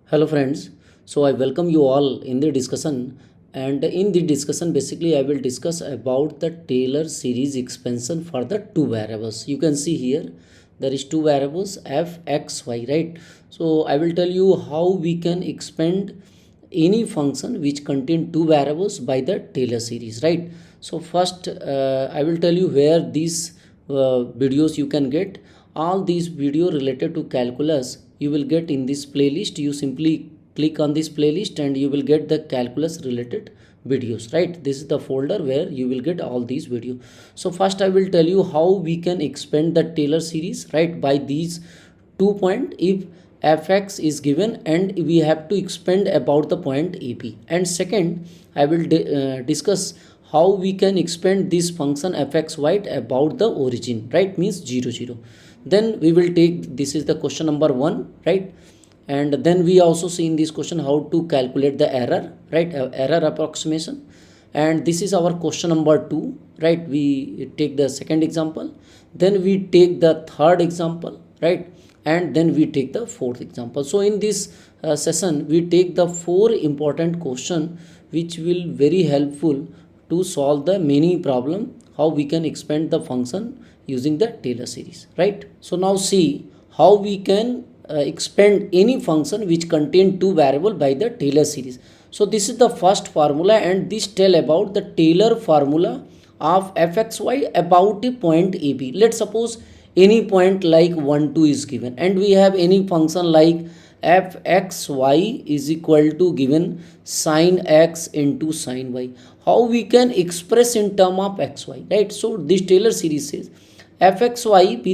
Hello friends, so I welcome you all in the discussion, and in the discussion basically I will discuss about the Taylor series expansion for the two variables. You can see here there is two variables f, x, y, right? So I will tell you how we can expand any function which contain two variables by the Taylor series, right? So first I will tell you where these videos you can get. All these video related to calculus you will get in this playlist. You simply click on this playlist and you will get the calculus related videos, right? This is the folder where you will get all these videos. So first I will tell you how we can expand the Taylor series, right, by these 2 point. If fx is given and we have to expand about the point ap, and second I will discuss how we can expand this function fxy about the origin, right, means 0 0. Then we will take, this is the question number 1, right? And then we also see in this question how to calculate the error, right, error approximation. And this is our question number 2, right? We take the second example, then we take the third example, right, and then we take the fourth example. So in this session we take the 4 important question which will very helpful to solve the many problem how we can expand the function using the Taylor series, right? So now see how we can expand any function which contain two variable by the Taylor series. So this is the first formula, and this tell about the Taylor formula of fxy about a point ab. Let's suppose any point like 1 2 is given, and we have any function like fxy is equal to given sine x into sine y. How we can express in term of xy, right? So this Taylor series says fxy be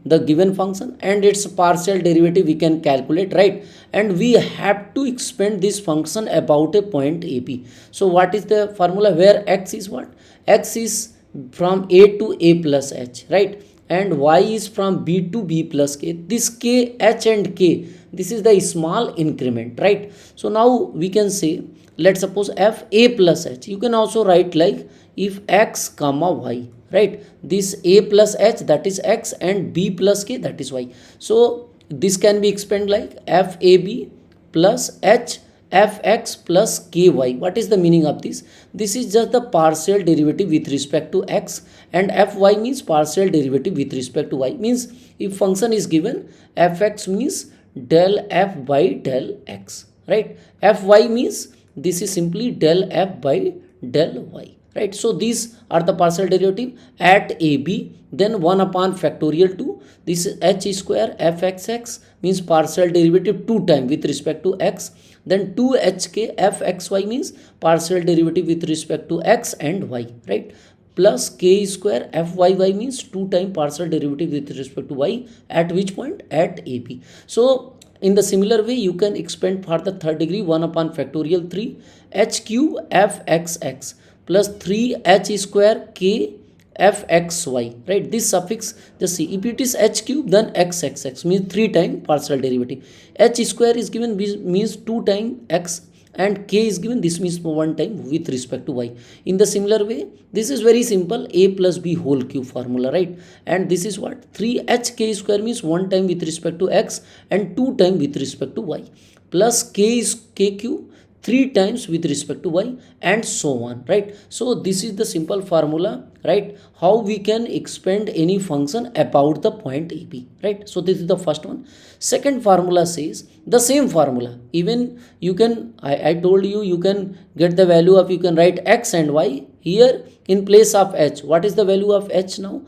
the given function and its partial derivative we can calculate, right? And we have to expand this function about a point ap. So what is the formula where x is what? X is from a to a plus h, right? And y is from b to b plus k. This k, h and k, this is the small increment, right? So now we can say, let's suppose f a plus h. You can also write like if x comma y, right? This a plus h, that is x, and b plus k, that is y. So this can be expanded like f a b plus h fx plus ky. What is the meaning of this? This is just the partial derivative with respect to x, and fy means partial derivative with respect to y. Means if function is given, fx means del f by del x, right? Fy means this is simply del f by del y, right? So these are the partial derivative at ab. Then 1 upon factorial 2, this is h square fxx means partial derivative 2 time with respect to x. Then 2hk fxy means partial derivative with respect to x and y, right? Plus k square fyy means 2 time partial derivative with respect to y at which point? At ap. So in the similar way you can expand for the third degree, 1 upon factorial 3 h cube fxx plus 3h square k fxy, right? This suffix, just see, if it is h cube then xxx means 3 time partial derivative. H square is given means 2 time x, and k is given, this means 1 time with respect to y. In the similar way, this is very simple, a plus b whole cube formula, right? And this is what? 3hk square means 1 time with respect to x and 2 time with respect to y, plus k is k cube 3 times with respect to y, and so on, right? So this is the simple formula, right, how we can expand any function about the point ap, right? So this is the first one. Second formula says the same formula, even you can, I told you, you can get the value of, you can write x and y here in place of h. What is the value of h now?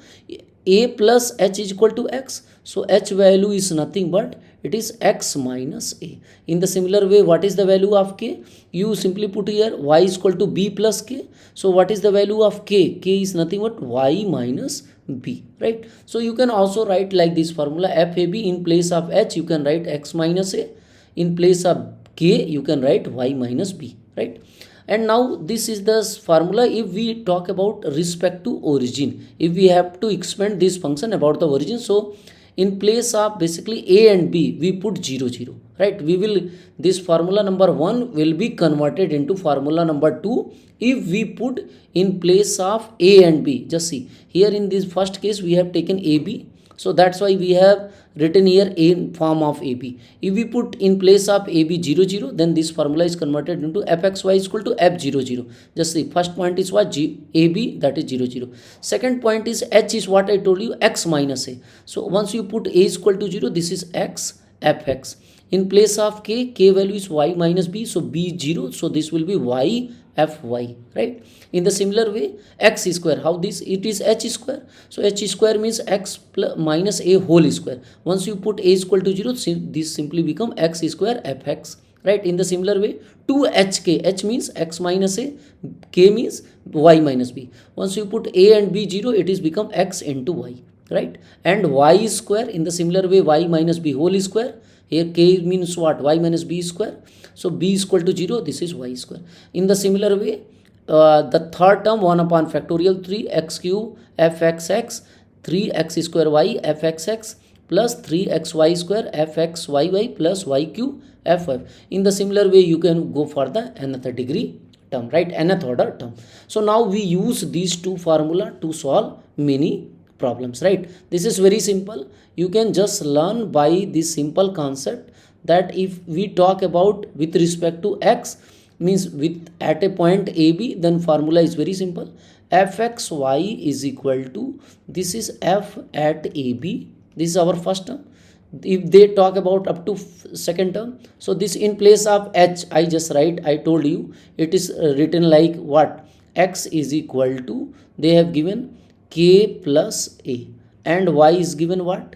A plus h is equal to x, so h value is nothing but it is x minus a. In the similar way, what is the value of k? You simply put here y is equal to b plus k. So what is the value of k? K is nothing but y minus b, right? So you can also write like this formula, fab in place of h you can write x minus a, in place of k you can write y minus b, right? And now this is the formula if we talk about respect to origin, if we have to expand this function about the origin. So in place of basically a and b we put 0 0, right? We will, this formula number 1 will be converted into formula number 2 if we put in place of a and b. Just see here in this first case we have taken ab, So that's why we have written here a in form of AB. If we put in place of AB 0 0, then this formula is converted into fxy is equal to f 0 0. Just see, first point is what, AB, that is 0 0. Second point is h is what I told you, x minus a. So once you put a is equal to 0, this is x fx. In place of k value is y minus b, so b is 0, so this will be y fy, right? In the similar way, x square, how this, it is h square, so h square means x plus minus a whole square. Once you put a is equal to 0, this simply become x square fx, right? In the similar way, 2hk, h means x minus a, k means y minus b. Once you put a and b 0, it is become x into y, right? And y square, in the similar way, y minus b whole square. Here k means what, y minus b square, so b is equal to 0, this is y square. In the similar way, the third term, 1 upon factorial 3x cube fxx, 3x square y fxx plus 3xy square fxyy plus y cube ff. In the similar way, you can go for the nth degree term, right? Nth order term. So now we use these two formula to solve many problems, right? This is very simple. You can just learn by this simple concept that if we talk about with respect to x, means with at a point AB, then formula is very simple. fxy is equal to, this is f at AB, this is our first term. If they talk about up to second term, so this in place of h, I just write, I told you it is written like what, x is equal to, they have given k plus a, and y is given what,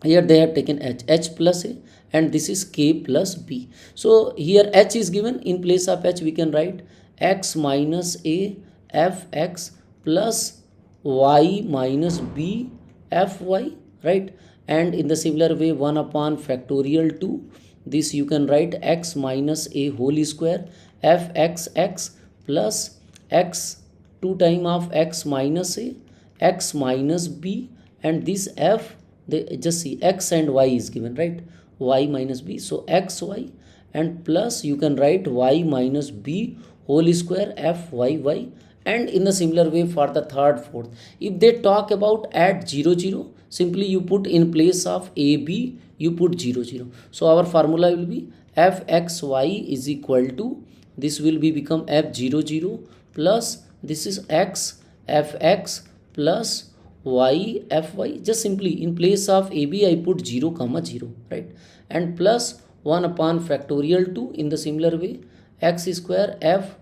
here they have taken h plus a, and this is k plus b. So here h is given, in place of h we can write x minus a fx plus y minus b fy, right? And in the similar way, 1 upon factorial 2, this you can write x minus a whole square fxx plus x 2 time of x minus a, x minus b, and this f, they just see x and y is given, right? Y minus b, so xy, and plus you can write y minus b whole square fyy. And in the similar way for the third, fourth, if they talk about at 0 0, simply you put in place of AB, you put 0 0. So our formula will be fxy is equal to, this will be become f 0 0 plus this is x fx plus y fy. Just simply in place of AB I put 0 comma 0, right? And plus 1 upon factorial 2, in the similar way, x square f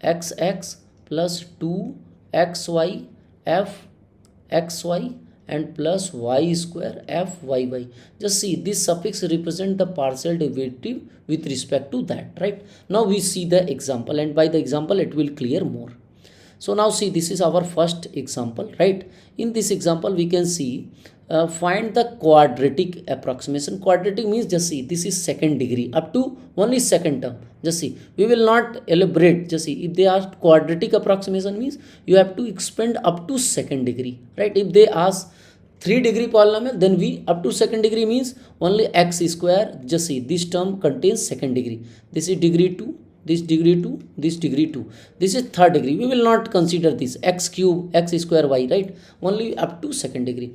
xx plus 2 xy f xy and plus y square fyy. Just see, this suffix represent the partial derivative with respect to that, right? Now we see the example, and by the example it will clear more. So now see, this is our first example, right? In this example we can see, find the quadratic approximation. Quadratic means, just see, this is second degree up to only second term. Just see, we will not elaborate. Just see, if they ask quadratic approximation means you have to expand up to second degree, right? If they ask 3 degree polynomial, then we up to second degree means only x square. Just see, this term contains second degree, this is degree 2, this degree 2, this degree 2, this is third degree. We will not consider this x cube x square y, right? Only up to second degree.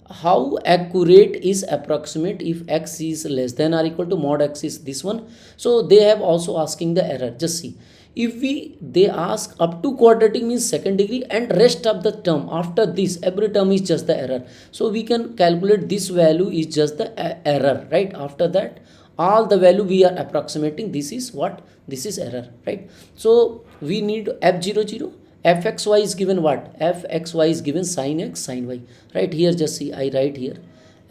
How accurate is approximate if x is less than or equal to mod x is this one. So they have also asking the error. Just see, if they ask up to quadratic means second degree, and rest of the term after this every term is just the error, so we can calculate this value is just the error, right? After that all the value we are approximating, this is what, this is error, right? So we need f 0 0, fxy is given what, fxy is given sin x sin y, right? Here just see, I write here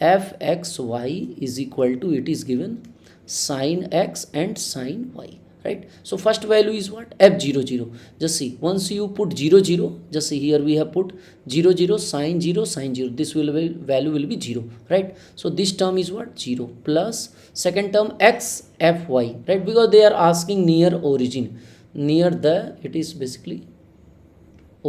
fxy is equal to, it is given sin x and sin y, right? So first value is what, f 0 0. Just see, once you put 0 0, just see here we have put 0 0 sin 0 sin 0, this will be, value will be 0, right? So this term is what, 0 plus second term x fy, right? Because they are asking near origin, near the, it is basically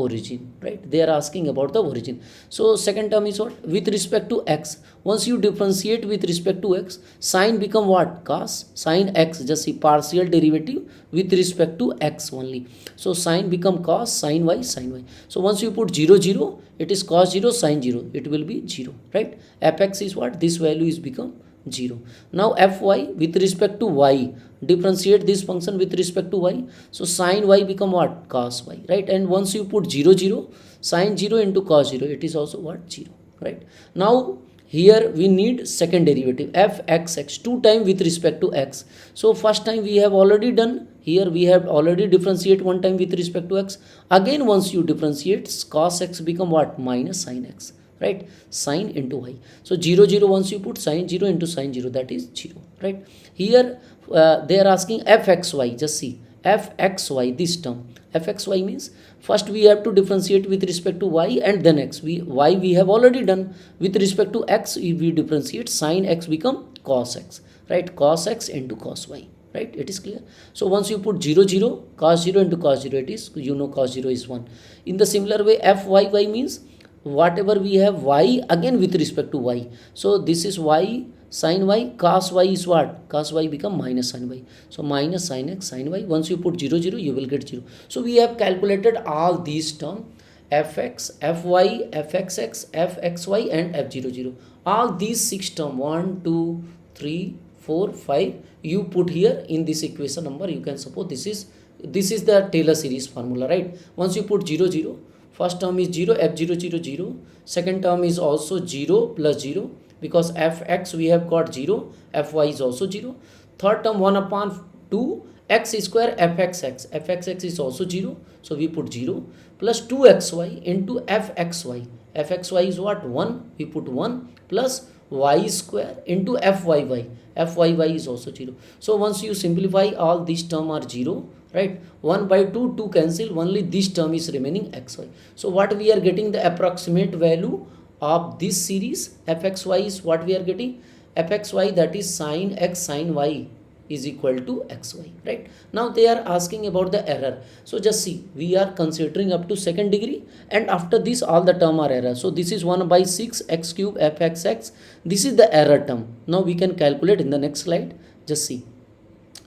origin, right? They are asking about the origin. So second term is what? With respect to x, once you differentiate with respect to x, sine become what? Cos. Sine x, just see, partial derivative with respect to x only. So sine become cos, sine y, sine y. So once you put 0 0, it is cos 0 sine 0, it will be 0, right? Fx is what? This value is become 0. Now fy with respect to y, differentiate this function with respect to y. So sine y become what? Cos y, right? And once you put 0 0, sine 0 into cos 0, it is also what? 0, right? Now here we need second derivative, fxx, 2 time with respect to x. So first time we have already done, here we have already differentiate 1 time with respect to x. Again once you differentiate, cos x become what? Minus sine x, right? Sine into y. So 0 0, once you put sine 0 into sine 0, that is 0, right? Here they are asking fxy, just see, fxy, this term fxy means first we have to differentiate with respect to y and then x. Y we have already done. With respect to x we differentiate, sine x become cos x, right? Cos x into cos y, right? It is clear. So once you put 0 0, cos 0 into cos 0, it is, you know, cos 0 is 1. In the similar way, fyy means whatever we have y again with respect to y. So this is y sin y, cos y is what? Cos y become minus sin y. So minus sin x sin y. Once you put 0 0, you will get 0. So we have calculated all these terms, fx, fy, fxx, fxy and f00. All these 6 terms, 1 2 3 4 5, you put here in this equation number. You can suppose this is the Taylor series formula, right? Once you put 0 0, first term is 0, f0 0. Second term is also 0 plus 0, because fx we have got 0, fy is also 0. Third term 1 upon 2 x square fxx, fxx is also 0, so we put 0 plus 2xy into fxy. Fxy is what? 1, we put 1 plus y square into fyy. Fyy is also 0. So once you simplify, all these terms are 0, right? 1 by 2, 2 cancel, only this term is remaining xy. So what we are getting, the approximate value of this series fxy is what we are getting? Fxy, that is sin x sin y is equal to xy, right? Now they are asking about the error. So just see, we are considering up to second degree, and after this all the term are error. So this is 1 by 6 x cube fxx, this is the error term. Now we can calculate in the next slide. Just see,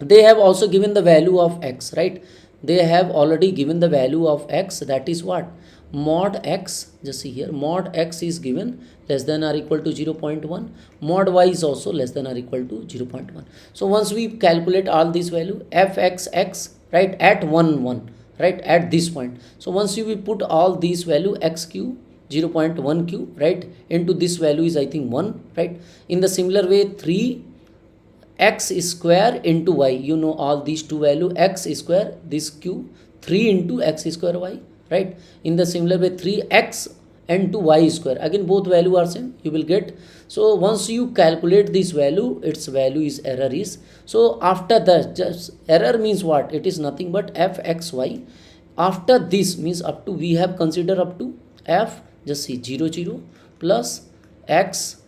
they have also given the value of x, right? They have already given the value of x, that is what? Mod x, just see here, mod x is given less than or equal to 0.1, mod y is also less than or equal to 0.1. So once we calculate all these value, fxx, right, at 1 1, right, at this point. So once you will put all these value, x cube 0.1 cube, right, into this value is I think 1, right? In the similar way, 3 x square into y, you know all these two value, x square, this cube, 3 into x square y, right? In the similar way, 3x and 2y square, again both value are same, you will get. So once you calculate this value, its value is error is. So after that, just error means what? It is nothing but fxy. After this means up to, we have considered up to f, just see, 0 0 plus x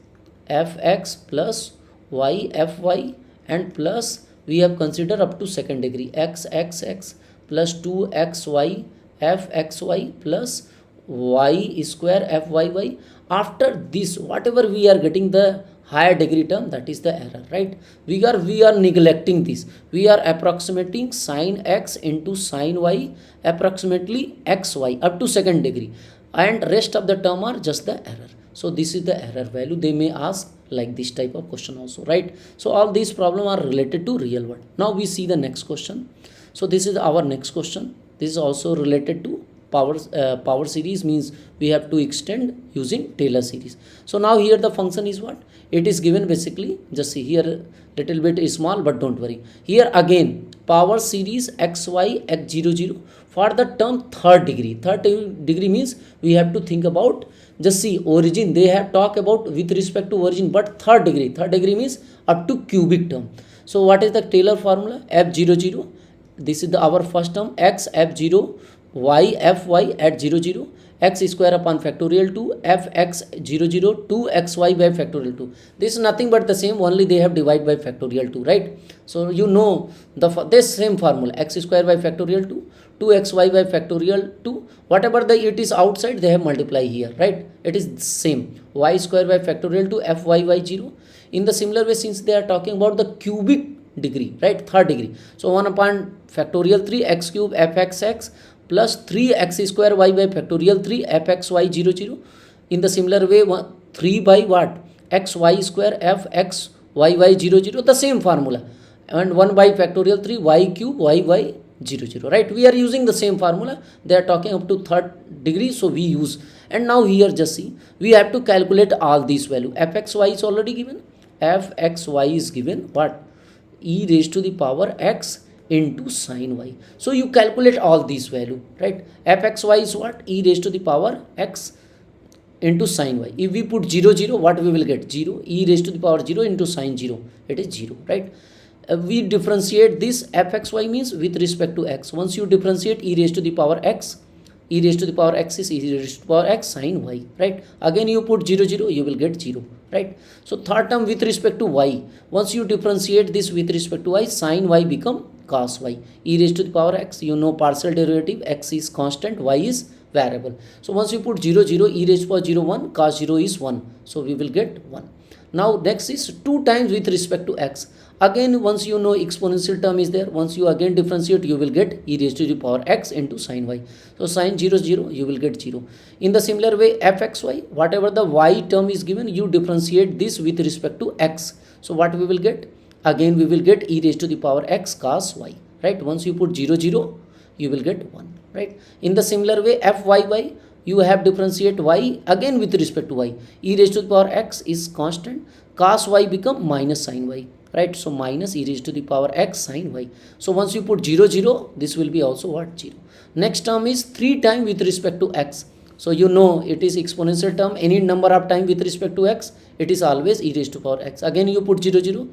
fx plus y fy, and plus we have considered up to second degree, x x x plus 2xy fxy plus y square fyy. After this, whatever we are getting the higher degree term, that is the error, right? We are neglecting this. We are approximating sin x into sin y, approximately xy up to second degree, and rest of the term are just the error. So this is the error value. They may ask like this type of question also, right? So all these problems are related to real world. Now we see the next question. So this is our next question. This is also related to power series, means we have to extend using Taylor series. So now here the function is what? It is given basically, just see here, little bit is small, but don't worry. Here again, power series xy x00 for the term third degree. Third degree means we have to think about, just see, origin, they have talked about with respect to origin, but third degree means up to cubic term. So what is the Taylor formula? f00, this is our first term, x f0 y fy at 0 0, x square upon factorial 2 fx 0 0 2xy by factorial 2. This is nothing but the same, only they have divided by factorial 2, right? So you know this same formula, x square by factorial 2 2xy by factorial 2, whatever the it is outside they have multiply here, right? It is same, y square by factorial 2 fy by 0. In the similar way, since they are talking about the cubic degree, right, third degree, so 1 upon factorial 3 x cube fxx plus 3x square y by factorial 3 fxy 0 0. In the similar way, 3 by what, xy square fx yy 0 0, the same formula, and 1 by factorial 3 y cube yy 0 0, right? We are using the same formula. They are talking up to third degree, so we use. And now here just see, we have to calculate all these value. fxy is already given, fxy is given what, e raised to the power x into sine y. So you calculate all these value, right? fxy is what, e raised to the power x into sine y. If we put 0 0, what we will get, 0, e raised to the power 0 into sine 0, it is 0, right? We differentiate this fxy means with respect to x. Once you differentiate e raised to the power x, e raised to the power x is e raised to the power x sine y, right? Again you put 0 0, you will get 0, right? So third term with respect to y, once you differentiate this with respect to y, sine y become cos y. E raised to the power x, you know partial derivative, x is constant, y is variable. So once you put 0 0, e raised to the power 0 1, cos 0 is 1, so we will get 1. Now next is 2 times with respect to x. Again, once you know exponential term is there, once you again differentiate, you will get e raised to the power x into sine y. So sine 0 0, you will get 0. In the similar way, fxy, whatever the y term is given, you differentiate this with respect to x. So what we will get? Again we will get e raised to the power x cos y, right? Once you put 0 0, you will get 1, right? In the similar way, fyy, you have differentiate y again with respect to y. E raised to the power x is constant, cos y become minus sine y, right? So minus e raised to the power x sine y. So once you put 0 0, this will be also what, 0. Next term is 3 times with respect to x. So you know it is exponential term, any number of time with respect to x, it is always e raised to power x. Again you put 0 0,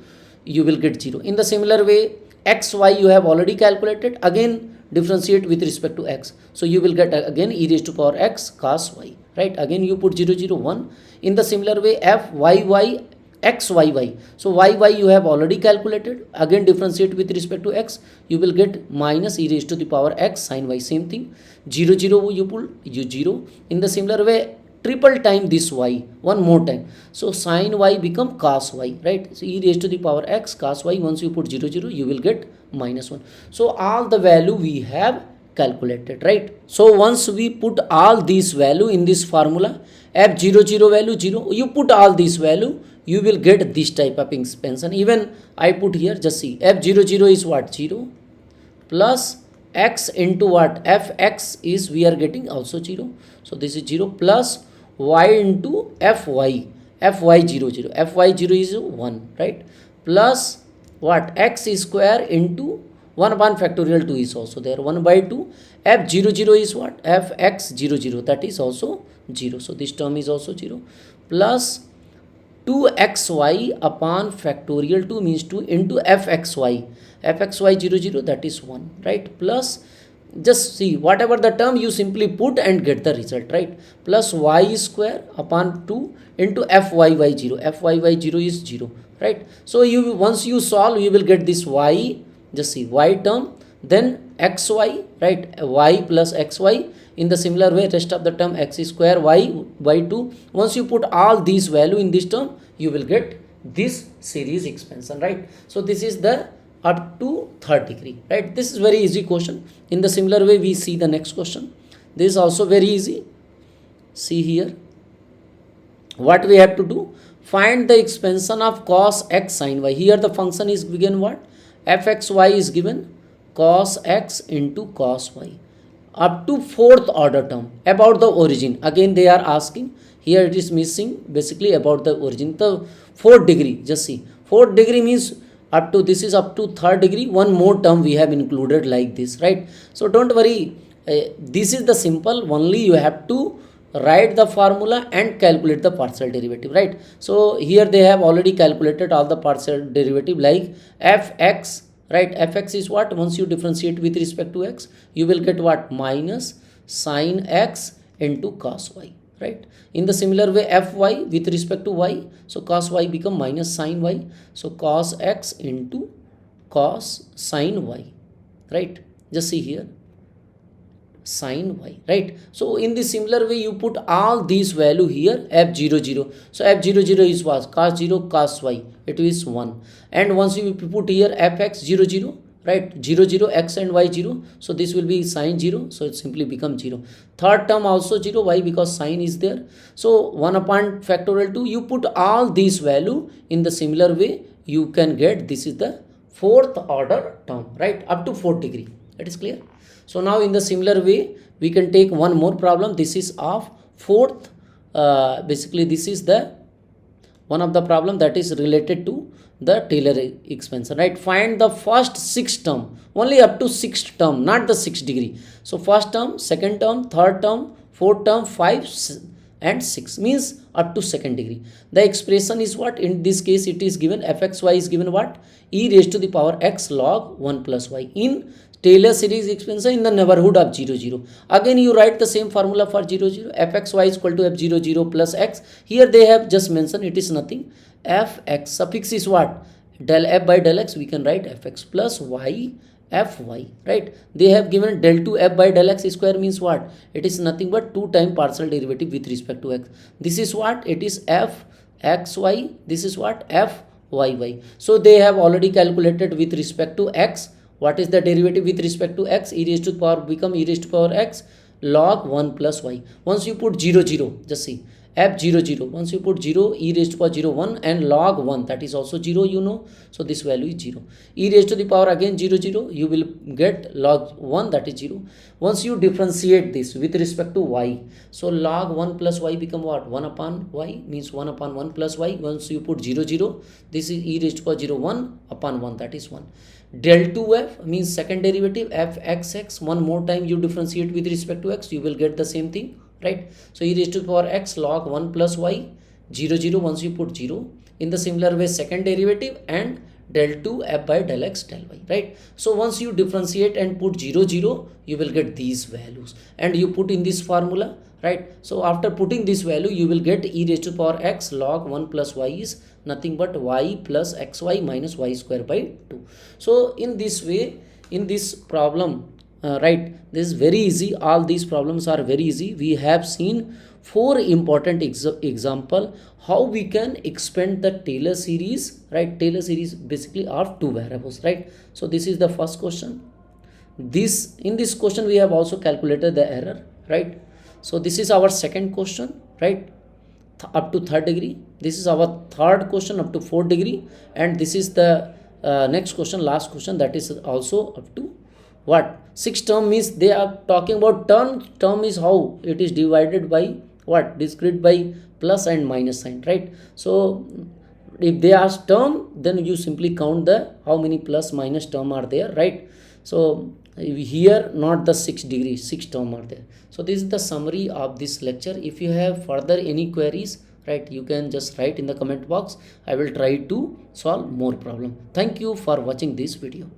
you will get 0. In the similar way, xy you have already calculated, again differentiate with respect to x, so you will get again e raised to power x cos y, right? Again you put 0 0 1. In the similar way, fyy xyy, so yy you have already calculated, again differentiate with respect to x, you will get minus e raised to the power x sine y. Same thing, 0 0 you pull, you 0. In the similar way, triple time this y, one more time, so sine y become cos y, right? So e raised to the power x cos y, once you put 0 0, you will get minus 1. So all the value we have calculated, right? So once we put all these value in this formula, f0 0 value 0, you put all these value, you will get this type of expansion. Even I put here, just see, f0 0 is what, 0, plus x into what, fx is, we are getting also 0, so this is 0, plus y into fy 0 0, fy 0 is 1, right? Plus what, x square into 1 upon factorial 2 is also there, 1 by 2, f0 0 is what, fx 0 0, that is also 0, so this term is also 0, plus 2xy upon factorial 2 means 2 into fxy 0 0, that is 1, right? Plus, just see, whatever the term you simply put and get the result, right? Plus y square upon 2 into fyy 0, fyy 0 is 0, right? So you, once you solve, you will get this y, just see, y term, then xy, right? Y plus xy. In the similar way, rest of the term x square y by 2. Once you put all these value in this term, you will get this series expansion, right? So this is the up to third degree, right? This is very easy question. In the similar way, we see the next question. This is also very easy. See here, what we have to do, find the expansion of cos x sine y. Here the function is given what, fxy is given cos x into cos y, up to fourth order term. About the origin, again they are asking, here it is missing, basically about the origin, the fourth degree, just see, fourth degree means up to, this is up to third degree, one more term we have included like this, right? So don't worry, this is the simple, only you have to write the formula and calculate the partial derivative, right? So here they have already calculated all the partial derivative, like fx, right? Fx is what, once you differentiate with respect to x, you will get what, minus sine x into cos y, right? In the similar way, fy with respect to y, so cos y become minus sin y, so cos x into cos sin y, right? Just see here, sin y, right? So in the similar way, you put all these value here, f00, so f00 is what? Cos 0 cos y, it is 1. And once you put here fx00, right, 00 x and y 0, so this will be sin 0, so it simply becomes 0. Third term also 0, why? Because sin is there. So 1 upon factorial 2, you put all these value in the similar way, you can get, this is the fourth order term, right, up to 4th degree. It is clear. So now in the similar way, we can take one more problem. This is of fourth, basically this is the one of the problem that is related to the Taylor expansion, right? Find the first 6 term, only up to 6th term, not the 6th degree. So first term, second term, third term, fourth term, 5 and 6, means up to 2nd degree. The expression is what? In this case, it is given fxy is given what? E raised to the power x log 1 plus y in Taylor series expansion in the neighborhood of 0 0. Again you write the same formula for 0 0, fxy is equal to f00 plus x. Here they have just mentioned, it is nothing. Fx suffix is what? Del f by del x, we can write fx plus y fy, right? They have given del 2 f by del x square, means what? It is nothing but 2 times partial derivative with respect to x. This is what? It is f xy, this is what? F yy. So they have already calculated with respect to x. What is the derivative with respect to x? E raised to the power become e raised to the power x log 1 plus y. Once you put 0 0, just see, f00, once you put 0, e raised to the power 0 1 and log 1, that is also 0, you know, so this value is 0. E raised to the power again 0 0, you will get log 1, that is 0. Once you differentiate this with respect to y, so log 1 plus y become what? 1 upon y, means 1 upon 1 plus y. Once you put 0 0, this is e raised to the power 0 1 upon 1, that is 1. Del 2f means second derivative fxx, one more time you differentiate with respect to x, you will get the same thing, right? So e raised to the power x log 1 plus y 0 0, once you put 0. In the similar way, second derivative and del 2 f by del x del y, right? So once you differentiate and put 0 0, you will get these values and you put in this formula, right? So after putting this value, you will get e raised to the power x log 1 plus y is nothing but y plus xy minus y square by 2. So in this way, in this problem, right, this is very easy. All these problems are very easy. We have seen 4 important example how we can expand the Taylor series, right? Taylor series basically of 2 variables, right? So this is the first question. This, in this question we have also calculated the error, right? So this is our second question, right, up to 3rd degree. This is our third question up to 4th degree, and this is the next question, last question, that is also up to what? 6th term, means they are talking about term is how it is divided by what? Discrete by plus and minus sign, right? So if they ask term, then you simply count the how many plus minus term are there, right? So here not the 6 degree, 6 term are there. So this is the summary of this lecture. If you have further any queries, right, you can just write in the comment box. I will try to solve more problem. Thank you for watching this video.